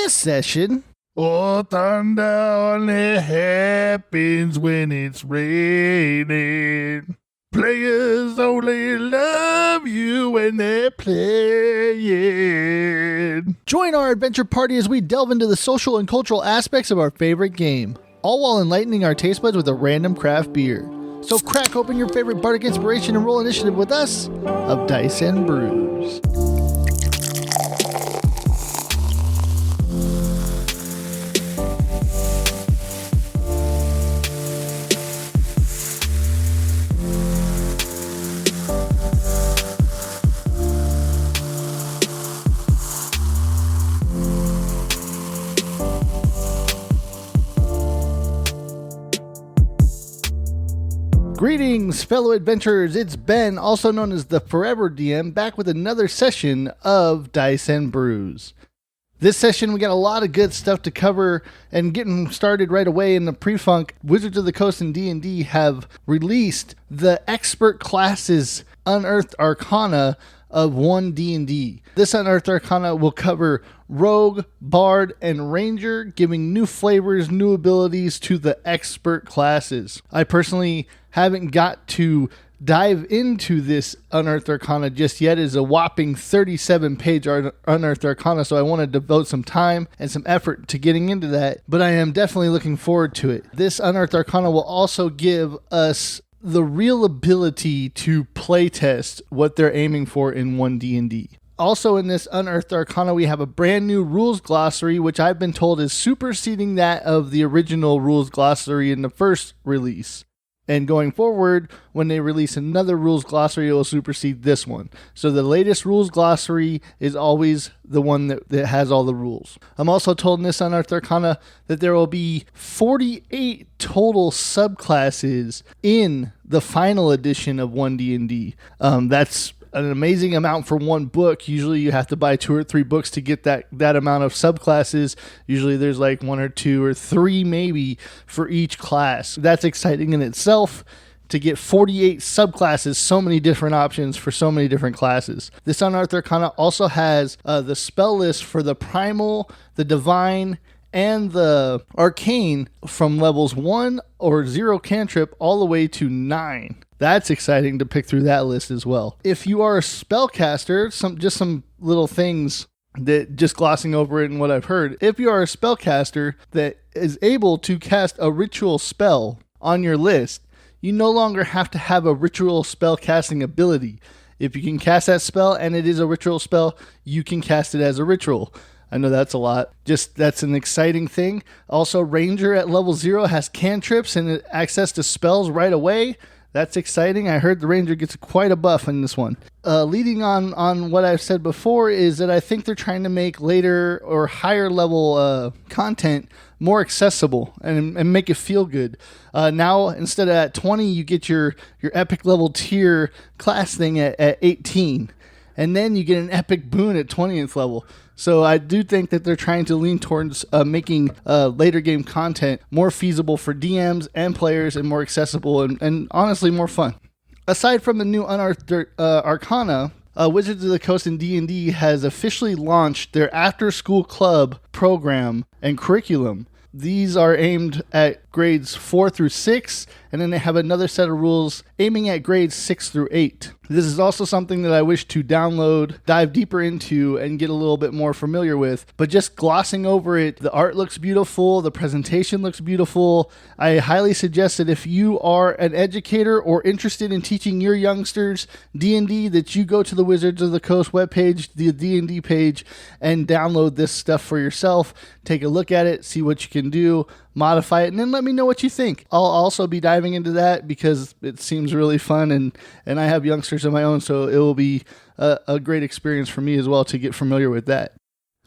this session... Oh, thunder only happens when it's raining. Players only love you when they're playing. Join our adventure party as we delve into the social and cultural aspects of our favorite game, all while enlightening our taste buds with a random craft beer. So crack open your favorite bardic inspiration and roll initiative with us of Dice and Brews. Greetings, fellow adventurers. It's Ben, also known as the Forever DM, back with another session of Dice and Brews. This session, we got a lot of good stuff to cover, and getting started right away in the pre-funk, Wizards of the Coast and D&D have released the expert classes Unearthed Arcana of 1D&D. This Unearthed Arcana will cover Rogue, Bard, and Ranger, giving new flavors, new abilities to the expert classes. I personally haven't got to dive into this Unearthed Arcana just yet. It's a whopping 37-page Unearthed Arcana, so I want to devote some time and some effort to getting into that, but I am definitely looking forward to it. This Unearthed Arcana will also give us the real ability to playtest what they're aiming for in 1D&D. Also in this Unearthed Arcana, we have a brand new rules glossary, which I've been told is superseding that of the original rules glossary in the first release. And going forward, when they release another rules glossary, it will supersede this one. So the latest rules glossary is always the one that has all the rules. I'm also told in this Unearthed Arcana that there will be 48 total subclasses in the final edition of 1D&D. That's an amazing amount for one book. Usually you have to buy 2 or 3 books to get that amount of subclasses. Usually there's like 1 or 2 or 3 maybe for each class. That's exciting in itself to get 48 subclasses, so many different options for so many different classes. This Unearthed Arcana also has the spell list for the Primal, the Divine, and the Arcane from levels 1 or 0 cantrip all the way to 9. That's exciting to pick through that list as well. If you are a spellcaster, some little things that just glossing over it and what I've heard. If you are a spellcaster that is able to cast a ritual spell on your list, you no longer have to have a ritual spell casting ability. If you can cast that spell and it is a ritual spell, you can cast it as a ritual. I know that's a lot. That's an exciting thing. Also, Ranger at level 0 has cantrips and access to spells right away. That's exciting. I heard the Ranger gets quite a buff in this one. Leading on what I've said before is that I think they're trying to make later or higher level content more accessible and make it feel good. Now, instead of at 20, you get your epic level tier class thing at 18. And then you get an epic boon at 20th level. So I do think that they're trying to lean towards making later game content more feasible for DMs and players and more accessible and honestly more fun. Aside from the new Unearthed Arcana, Wizards of the Coast and D&D has officially launched their after-school club program and curriculum. These are aimed at grades 4 through 6, and then they have another set of rules aiming at grades 6 through 8. This is also something that I wish to download, dive deeper into, and get a little bit more familiar with. But just glossing over it, the art looks beautiful, the presentation looks beautiful. I highly suggest that if you are an educator or interested in teaching your youngsters D&D, that you go to the Wizards of the Coast webpage, the D&D page, and download this stuff for yourself. Take a look at it, see what you can do, modify it, and then let me know what you think. I'll also be diving into that because it seems really fun, and I have youngsters of my own, so it will be a great experience for me as well to get familiar with that.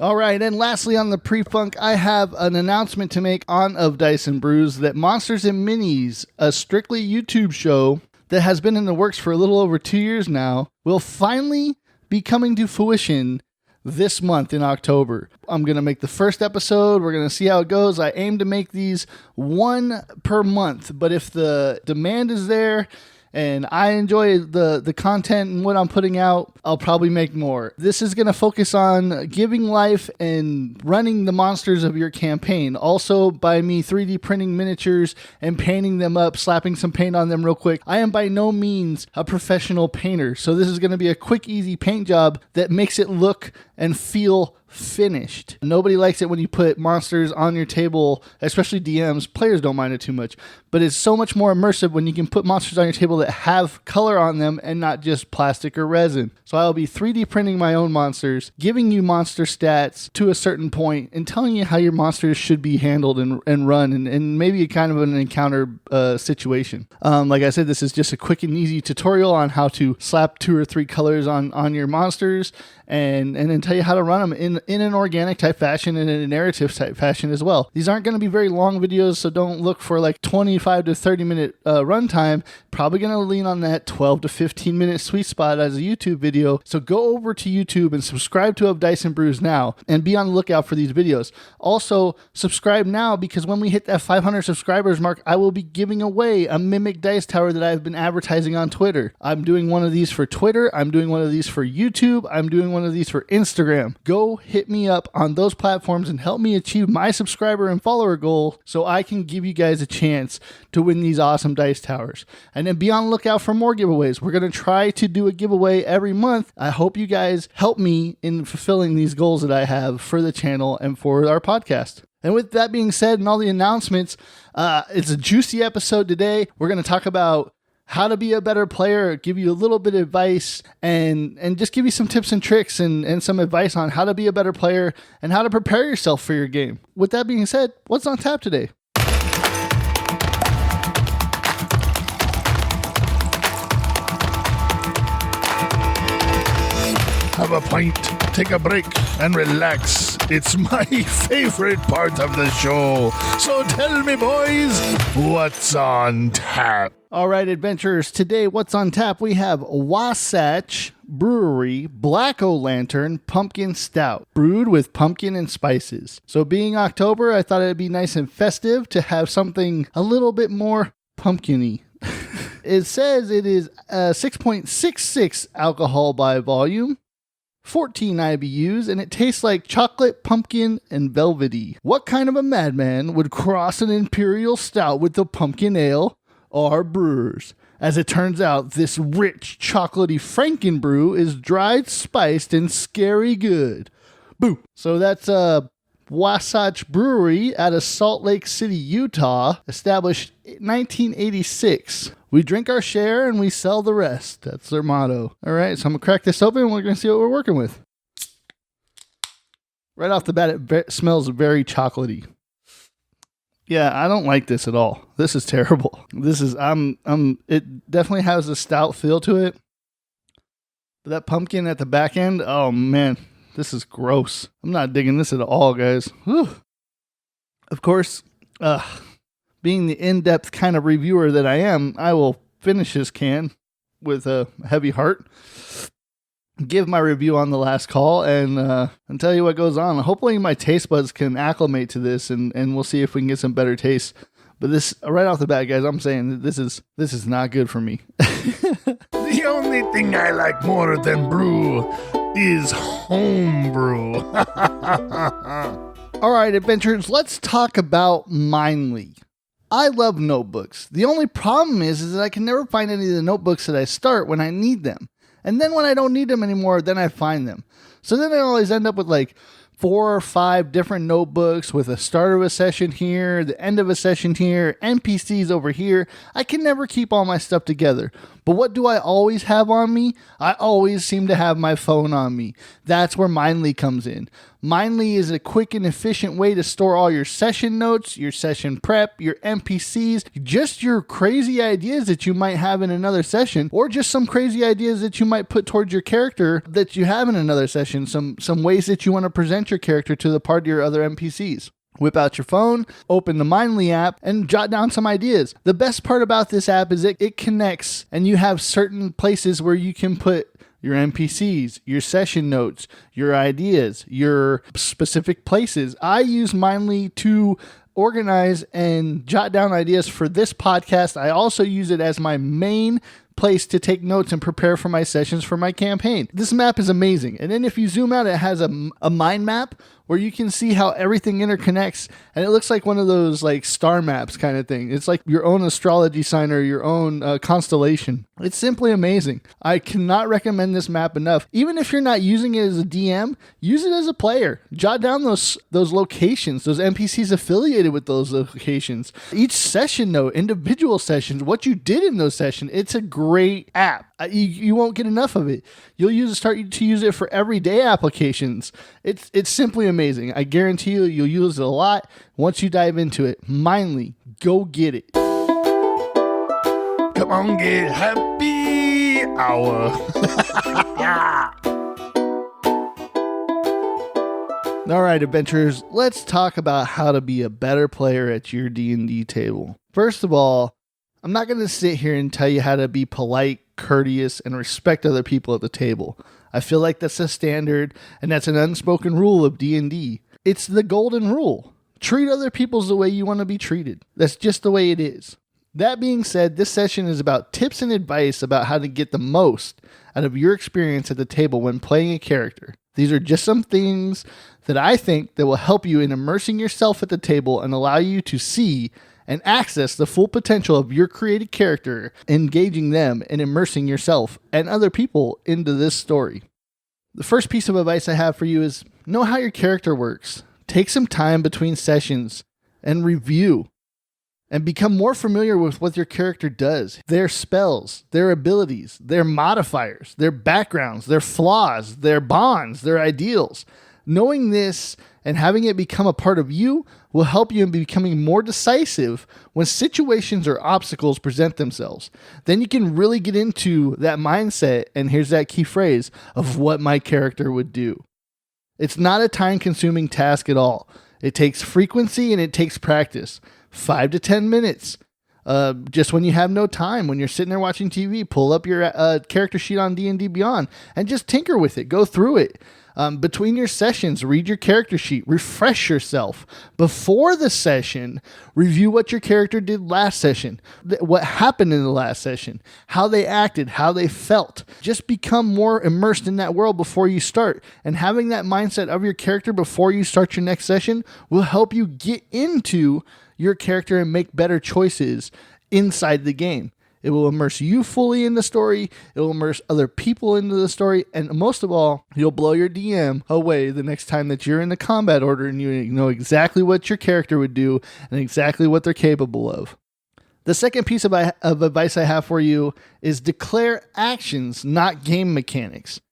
All right, and lastly on the pre-funk, I have an announcement to make on of Dice and Brews that Monsters and Minis, a strictly YouTube show that has been in the works for a little over 2 years now, will finally be coming to fruition this month in October. I'm going to make the first episode. We're going to see how it goes. I aim to make these 1 per month, but if the demand is there and I enjoy the content and what I'm putting out, I'll probably make more. This is going to focus on giving life and running the monsters of your campaign. Also by me 3D printing miniatures and painting them up, slapping some paint on them real quick. I am by no means a professional painter, so this is going to be a quick, easy paint job that makes it look and feel finished. Nobody likes it when you put monsters on your table, especially DMs. Players don't mind it too much, but it's so much more immersive when you can put monsters on your table that have color on them and not just plastic or resin. So I'll be 3D printing my own monsters, giving you monster stats to a certain point, and telling you how your monsters should be handled and run, and maybe a kind of an encounter situation. Like I said, this is just a quick and easy tutorial on how to slap 2 or 3 colors on your monsters, and then tell you how to run them in an organic type fashion and in a narrative type fashion as well. These aren't going to be very long videos, so don't look for like 25 to 30 minute runtime. Probably going to lean on that 12 to 15 minute sweet spot as a YouTube video. So go over to YouTube and subscribe to Dice and Brews now and be on the lookout for these videos. Also, subscribe now, because when we hit that 500 subscribers mark, I will be giving away a Mimic Dice Tower that I've been advertising on Twitter. I'm doing one of these for Twitter. I'm doing one of these for YouTube. I'm doing one of these for Instagram. Go hit me up on those platforms and help me achieve my subscriber and follower goal so I can give you guys a chance to win these awesome dice towers. And then be on the lookout for more giveaways. We're going to try to do a giveaway every month. I hope you guys help me in fulfilling these goals that I have for the channel and for our podcast. And with that being said and all the announcements, it's a juicy episode today. We're going to talk about how to be a better player, give you a little bit of advice, and just give you some tips and tricks and some advice on how to be a better player and how to prepare yourself for your game. With that being said, what's on tap today? Have a pint, take a break, and relax. It's my favorite part of the show. So tell me, boys, what's on tap? All right, adventurers, today what's on tap? We have Wasatch Brewery Black O-Lantern Pumpkin Stout, brewed with pumpkin and spices. So being October, I thought it'd be nice and festive to have something a little bit more pumpkin-y. It says it is 6.66 alcohol by volume, 14 IBUs, and it tastes like chocolate, pumpkin, and velvety. What kind of a madman would cross an imperial stout with a pumpkin ale? Our brewers. As it turns out, this rich, chocolatey Frankenbrew is dried, spiced, and scary good. Boo! So that's Wasatch Brewery out of Salt Lake City, Utah, established in 1986. We drink our share and we sell the rest. That's their motto. All right, so I'm going to crack this open and we're going to see what we're working with. Right off the bat, it smells very chocolatey. Yeah, I don't like this at all. This is terrible. This is, it definitely has a stout feel to it. But that pumpkin at the back end, oh man, this is gross. I'm not digging this at all, guys. Whew. Of course, being the in-depth kind of reviewer that I am, I will finish this can with a heavy heart, give my review on the last call, and tell you what goes on. Hopefully my taste buds can acclimate to this, and we'll see if we can get some better taste. But this, right off the bat, guys, I'm saying this is not good for me. The only thing I like more than brew is homebrew. All right, adventurers, let's talk about Mindly. I love notebooks. The only problem is that I can never find any of the notebooks that I start when I need them. And then when I don't need them anymore, then I find them. So then I always end up with like 4 or 5 different notebooks with a start of a session here, the end of a session here, NPCs over here. I can never keep all my stuff together. But what do I always have on me? I always seem to have my phone on me. That's where Mindly comes in. Mindly is a quick and efficient way to store all your session notes, your session prep, your NPCs, just your crazy ideas that you might have in another session, or just some crazy ideas that you might put towards your character that you have in another session, some ways that you want to present your character to the party or other NPCs. Whip out your phone, open the Mindly app, and jot down some ideas. The best part about this app is it connects, and you have certain places where you can put your NPCs, your session notes, your ideas, your specific places. I use Mindly to organize and jot down ideas for this podcast. I also use it as my main place to take notes and prepare for my sessions for my campaign. This map is amazing. And then if you zoom out, it has a mind map where you can see how everything interconnects, and it looks like one of those like star maps kind of thing. It's like your own astrology sign or your own constellation. It's simply amazing. I cannot recommend this map enough. Even if you're not using it as a DM, use it as a player. Jot down those locations, those NPCs affiliated with those locations. Each session note, individual sessions, what you did in those sessions. It's a great app. You won't get enough of it. You'll start to use it for everyday applications. It's simply amazing. I guarantee you'll use it a lot once you dive into it. Mindly, go get it. Come on, get happy hour. All right, adventurers, let's talk about how to be a better player at your D&D table. First of all, I'm not going to sit here and tell you how to be polite, courteous, and respect other people at the table. I feel like that's a standard, and that's an unspoken rule of D&D. It's the golden rule. Treat other people the way you want to be treated. That's just the way it is. That being said, this session is about tips and advice about how to get the most out of your experience at the table when playing a character. These are just some things that I think that will help you in immersing yourself at the table and allow you to see and access the full potential of your created character, engaging them and immersing yourself and other people into this story. The first piece of advice I have for you is know how your character works. Take some time between sessions and review and become more familiar with what your character does, their spells, their abilities, their modifiers, their backgrounds, their flaws, their bonds, their ideals. Knowing this and having it become a part of you will help you in becoming more decisive when situations or obstacles present themselves. Then you can really get into that mindset, and here's that key phrase, of what my character would do. It's not a time-consuming task at all. It takes frequency and it takes practice. 5 to 10 minutes. Just when you have no time, when you're sitting there watching TV, pull up your character sheet on D&D Beyond and just tinker with it. Go through it. Between your sessions, read your character sheet, refresh yourself. Before the session, review what your character did last session, what happened in the last session, how they acted, how they felt. Just become more immersed in that world before you start. And having that mindset of your character before you start your next session will help you get into your character and make better choices inside the game. It will immerse you fully in the story. It will immerse other people into the story. And most of all, you'll blow your DM away the next time that you're in the combat order and you know exactly what your character would do and exactly what they're capable of. The second piece of advice I have for you is declare actions, not game mechanics.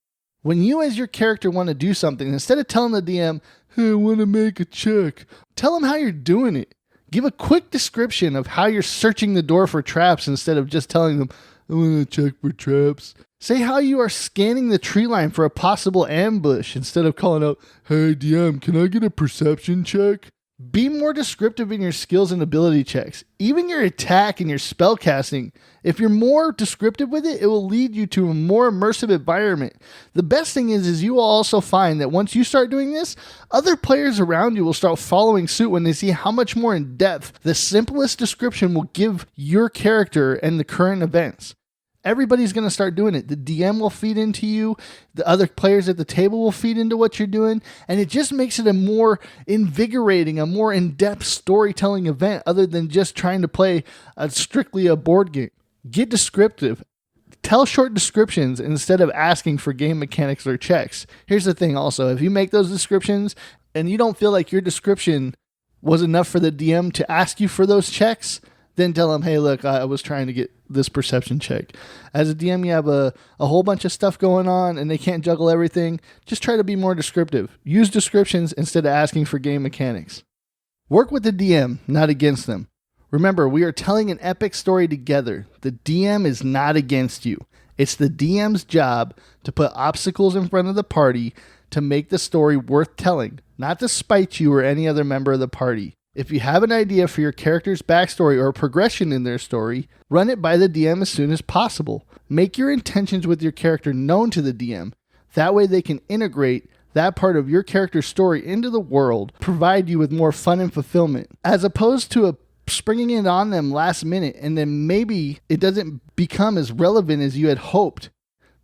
When you as your character want to do something, instead of telling the DM, hey, I want to make a check, tell them how you're doing it. Give a quick description of how you're searching the door for traps instead of just telling them, I want to check for traps. Say how you are scanning the tree line for a possible ambush instead of calling out, hey DM, can I get a perception check? Be more descriptive in your skills and ability checks. Even your attack and your spell casting. If you're more descriptive with it, it will lead you to a more immersive environment. The best thing is you will also find that once you start doing this, other players around you will start following suit when they see how much more in depth the simplest description will give your character and the current events. Everybody's going to start doing it. The DM will feed into you. The other players at the table will feed into what you're doing. And it just makes it a more invigorating, a more in-depth storytelling event other than just trying to play strictly a board game. Get descriptive. Tell short descriptions instead of asking for game mechanics or checks. Here's the thing also. If you make those descriptions and you don't feel like your description was enough for the DM to ask you for those checks, then tell them, hey, look, I was trying to get this perception check. As a DM, you have a whole bunch of stuff going on and they can't juggle everything. Just try to be more descriptive. Use descriptions instead of asking for game mechanics. Work with the DM, not against them. Remember, we are telling an epic story together. The DM is not against you. It's the DM's job to put obstacles in front of the party to make the story worth telling, not to spite you or any other member of the party. If you have an idea for your character's backstory or progression in their story, run it by the DM as soon as possible. Make your intentions with your character known to the DM. That way they can integrate that part of your character's story into the world provide you with more fun and fulfillment, as opposed to springing it on them last minute and then maybe it doesn't become as relevant as you had hoped.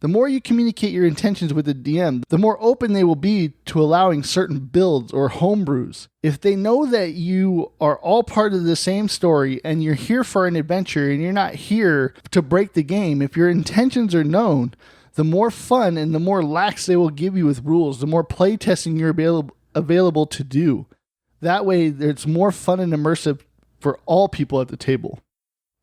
The more you communicate your intentions with the DM, the more open they will be to allowing certain builds or homebrews. If they know that you are all part of the same story and you're here for an adventure and you're not here to break the game, if your intentions are known, the more fun and the more lax they will give you with rules, the more playtesting you're available to do. That way, it's more fun and immersive for all people at the table.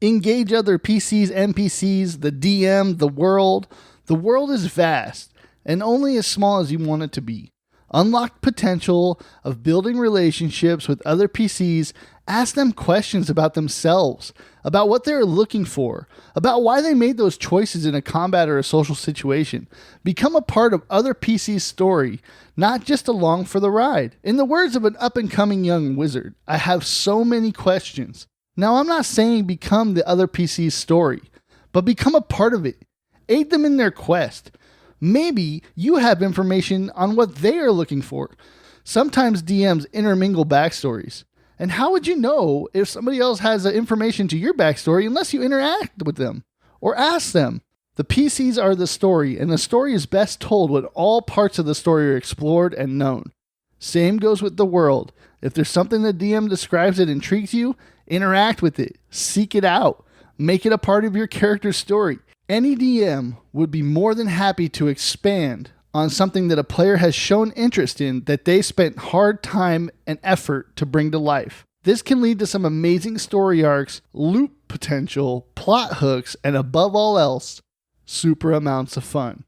Engage other PCs, NPCs, the DM, the world. The world is vast and only as small as you want it to be. Unlock potential of building relationships with other PCs. Ask them questions about themselves, about what they're looking for, about why they made those choices in a combat or a social situation. Become a part of other PC's story, not just along for the ride. In the words of an up-and-coming young wizard, I have so many questions. Now, I'm not saying become the other PC's story, but become a part of it. Aid them in their quest. Maybe you have information on what they are looking for. Sometimes DMs intermingle backstories. And how would you know if somebody else has information to your backstory unless you interact with them or ask them? The PCs are the story, and the story is best told when all parts of the story are explored and known. Same goes with the world. If there's something the DM describes that intrigues you, interact with it. Seek it out. Make it a part of your character's story. Any DM would be more than happy to expand on something that a player has shown interest in that they spent hard time and effort to bring to life. This can lead to some amazing story arcs, loop potential, plot hooks, and above all else, super amounts of fun.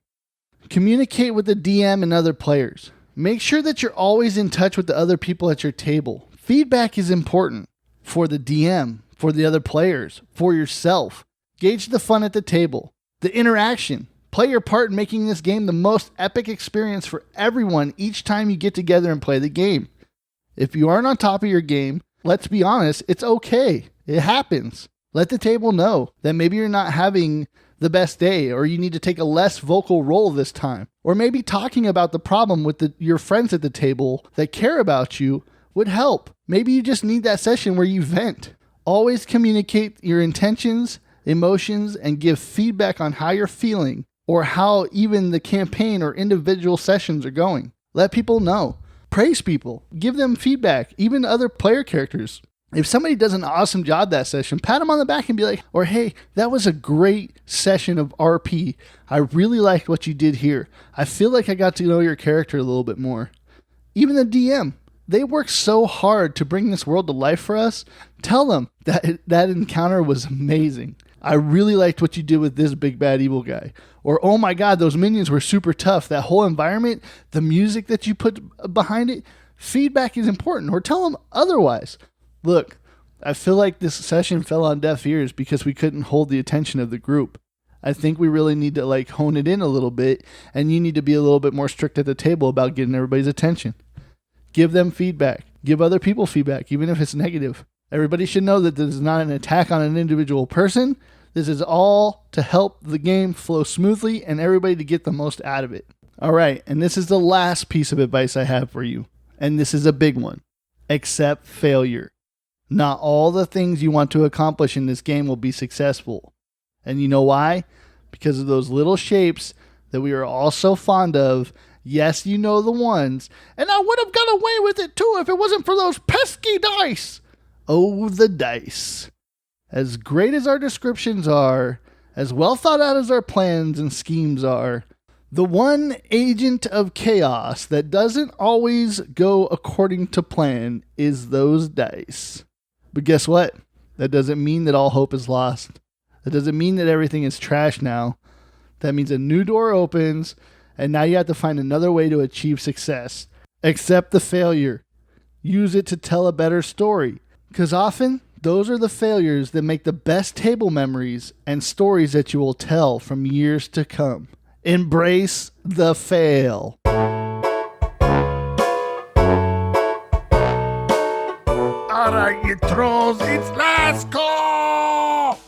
Communicate with the DM and other players. Make sure that you're always in touch with the other people at your table. Feedback is important for the DM, for the other players, for yourself. Gauge the fun at the table. The interaction. Play your part in making this game the most epic experience for everyone each time you get together and play the game. If you aren't on top of your game, let's be honest, it's okay. It happens. Let the table know that maybe you're not having the best day, or you need to take a less vocal role this time. Or maybe talking about the problem with your friends at the table that care about you would help. Maybe you just need that session where you vent. Always communicate your intentions, emotions, and give feedback on how you're feeling or how even the campaign or individual sessions are going. Let people know. Praise people. Give them feedback, even other player characters. If somebody does an awesome job that session, pat them on the back and be like, or hey, that was a great session of RP. I really liked what you did here. I feel like I got to know your character a little bit more. Even the DM, they worked so hard to bring this world to life for us. Tell them that encounter was amazing. I really liked what you did with this big bad evil guy. Or, oh my God, those minions were super tough. That whole environment, the music that you put behind it, feedback is important. Or tell them otherwise. Look, I feel like this session fell on deaf ears because we couldn't hold the attention of the group. I think we really need to hone it in a little bit, and you need to be a little bit more strict at the table about getting everybody's attention. Give them feedback. Give other people feedback, even if it's negative. Everybody should know that this is not an attack on an individual person. This is all to help the game flow smoothly and everybody to get the most out of it. All right, and this is the last piece of advice I have for you, and this is a big one. Accept failure. Not all the things you want to accomplish in this game will be successful. And you know why? Because of those little shapes that we are all so fond of. Yes, you know the ones. And I would have got away with it too if it wasn't for those pesky dice. Oh, the dice. As great as our descriptions are, as well thought out as our plans and schemes are, the one agent of chaos that doesn't always go according to plan is those dice. But guess what? That doesn't mean that all hope is lost. That doesn't mean that everything is trash now. That means a new door opens, and now you have to find another way to achieve success. Accept the failure. Use it to tell a better story. Because often, those are the failures that make the best table memories and stories that you will tell from years to come. Embrace the fail. Alright, you trolls, it's last call!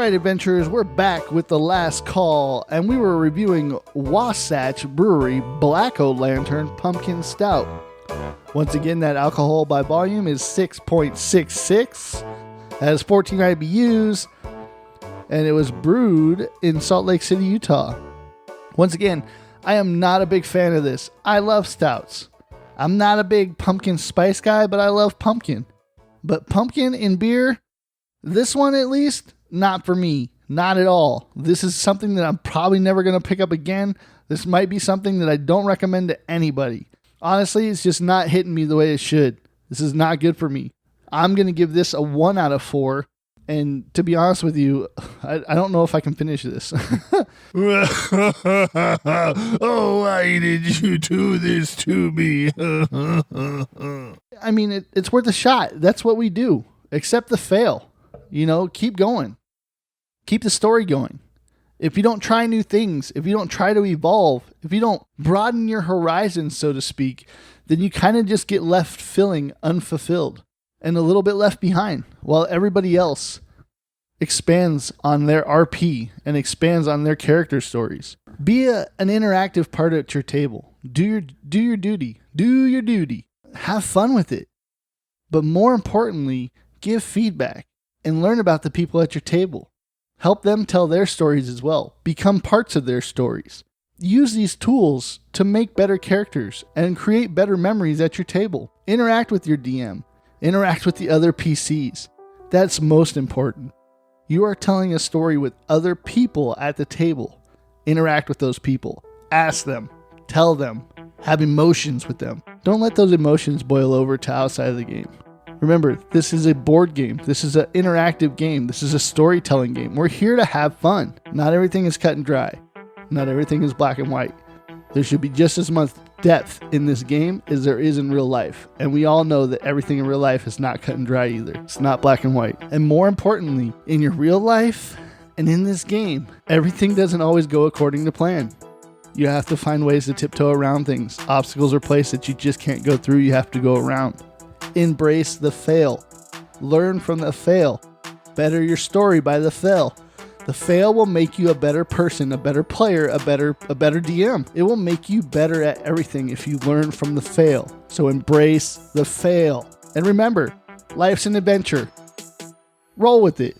Alright, adventurers, we're back with the last call, and we were reviewing Wasatch Brewery Black Old Lantern Pumpkin Stout. Once again, that alcohol by volume is 6.66, has 14 IBUs, and it was brewed in Salt Lake City, Utah. Once again, I am not a big fan of this. I love stouts. I'm not a big pumpkin spice guy, but I love pumpkin. But pumpkin in beer, this one at least, not for me. Not at all. This is something that I'm probably never going to pick up again. This might be something that I don't recommend to anybody. Honestly, it's just not hitting me the way it should. This is not good for me. I'm going to give this a 1 out of 4. And to be honest with you, I don't know if I can finish this. Oh, why did you do this to me? I mean, it's worth a shot. That's what we do. Accept the fail. You know, keep going. Keep the story going. If you don't try new things, if you don't try to evolve, if you don't broaden your horizons, so to speak, then you kind of just get left feeling unfulfilled and a little bit left behind while everybody else expands on their RP and expands on their character stories. Be an interactive part at your table. Do your duty. Do your duty. Have fun with it. But more importantly, give feedback and learn about the people at your table. Help them tell their stories as well. Become parts of their stories. Use these tools to make better characters and create better memories at your table. Interact with your DM. Interact with the other PCs. That's most important. You are telling a story with other people at the table. Interact with those people. Ask them. Tell them. Have emotions with them. Don't let those emotions boil over to outside of the game. Remember, this is a board game. This is an interactive game. This is a storytelling game. We're here to have fun. Not everything is cut and dry. Not everything is black and white. There should be just as much depth in this game as there is in real life. And we all know that everything in real life is not cut and dry either. It's not black and white. And more importantly, in your real life and in this game, everything doesn't always go according to plan. You have to find ways to tiptoe around things. Obstacles are placed that you just can't go through. You have to go around. Embrace the fail. Learn from the fail. Better your story by the fail. The fail will make you a better person, a better player, a better DM. It will make you better at everything if you learn from the fail. So embrace the fail. And remember, life's an adventure. Roll with it.